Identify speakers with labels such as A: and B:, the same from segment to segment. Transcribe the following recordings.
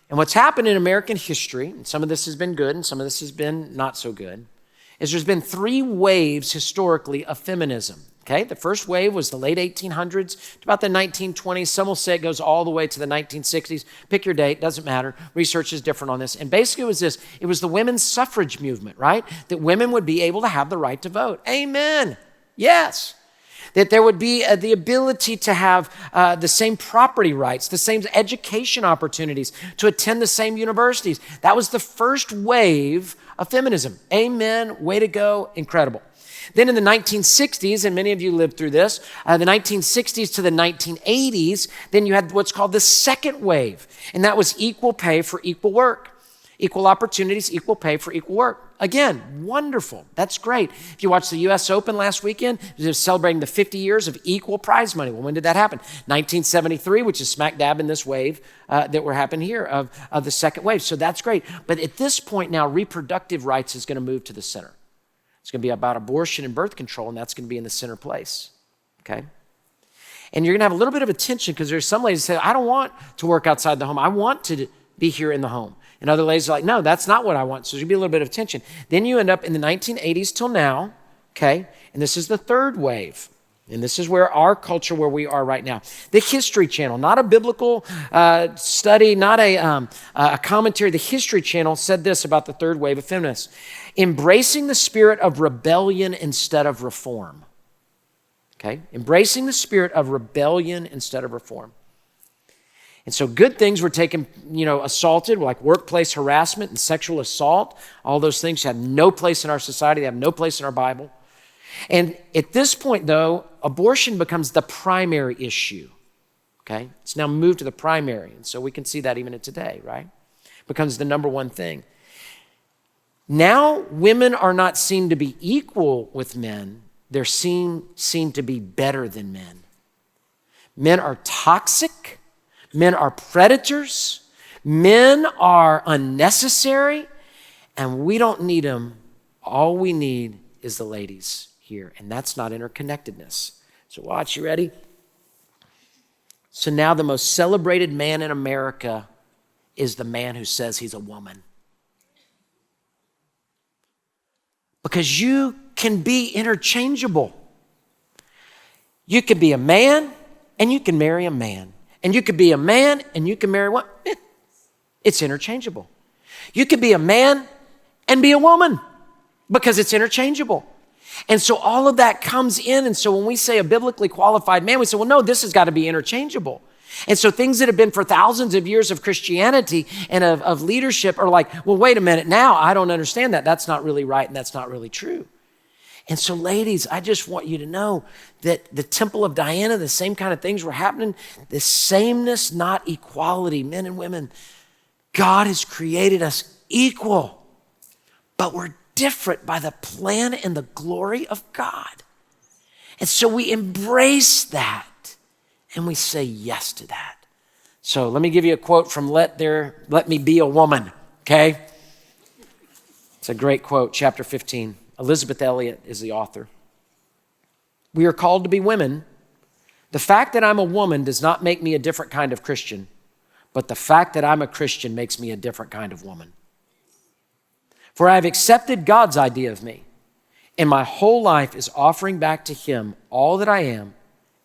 A: And what's happened in American history, and some of this has been good and some of this has been not so good, is there's been three waves historically of feminism. Okay, the first wave was the late 1800s to about the 1920s. Some will say it goes all the way to the 1960s. Pick your date, doesn't matter. Research is different on this. And basically it was this, it was the women's suffrage movement, right? That women would be able to have the right to vote. Amen. Yes. That there would be the ability to have the same property rights, the same education opportunities, to attend the same universities. That was the first wave of feminism. Amen. Way to go. Incredible. Then in the 1960s, and many of you lived through this, the 1960s to the 1980s, then you had what's called the second wave, and that was equal pay for equal work. Equal opportunities, equal pay for equal work. Again, wonderful. That's great. If you watched the U.S. Open last weekend, it was celebrating the 50 years of equal prize money. Well, when did that happen? 1973, which is smack dab in this wave that we're happening here of the second wave. So that's great. But at this point now, reproductive rights is going to move to the center. It's going to be about abortion and birth control, and that's going to be in the center place, okay? And you're going to have a little bit of a tension because there's some ladies that say, I don't want to work outside the home. I want to be here in the home. And other ladies are like, no, that's not what I want. So there's going to be a little bit of tension. Then you end up in the 1980s till now, okay? And this is the third wave. And this is where our culture, where we are right now. The History Channel, not a biblical study, not a commentary. The History Channel said this about the third wave of feminists. Embracing the spirit of rebellion instead of reform. Okay? Embracing the spirit of rebellion instead of reform. And so good things were taken, assaulted, like workplace harassment and sexual assault. All those things have no place in our society. They have no place in our Bible. And at this point, though, abortion becomes the primary issue, okay? It's now moved to the primary, and so we can see that even today, right? Becomes the number one thing. Now, women are not seen to be equal with men. They're seen to be better than men. Men are toxic. Men are predators. Men are unnecessary, and we don't need them. All we need is the ladies here, and that's not interconnectedness. So watch, you ready? So now the most celebrated man in America is the man who says he's a woman. Because you can be interchangeable. You could be a man and you can marry a man. And you could be a man and you can marry one. It's interchangeable. You could be a man and be a woman because it's interchangeable. And so all of that comes in. And so when we say a biblically qualified man, we say, well, no, this has got to be interchangeable. And so things that have been for thousands of years of Christianity and of leadership are like, well, wait a minute, now I don't understand that. That's not really right and that's not really true. And so ladies, I just want you to know that the Temple of Diana, the same kind of things were happening. The sameness, not equality, men and women. God has created us equal, but we're different by the plan and the glory of God. And so we embrace that and we say yes to that. So let me give you a quote from Let Me Be a Woman, okay? It's a great quote, chapter 15. Elizabeth Elliot is the author. We are called to be women. The fact that I'm a woman does not make me a different kind of Christian, but the fact that I'm a Christian makes me a different kind of woman. For I have accepted God's idea of me, and my whole life is offering back to Him all that I am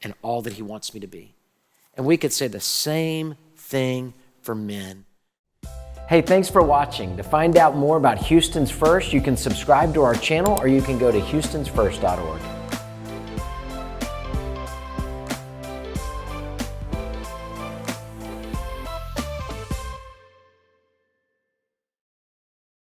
A: and all that He wants me to be. And we could say the same thing for men. Hey, thanks for watching. To find out more about Houston's First, you can subscribe to our channel or you can go to houstonsfirst.org.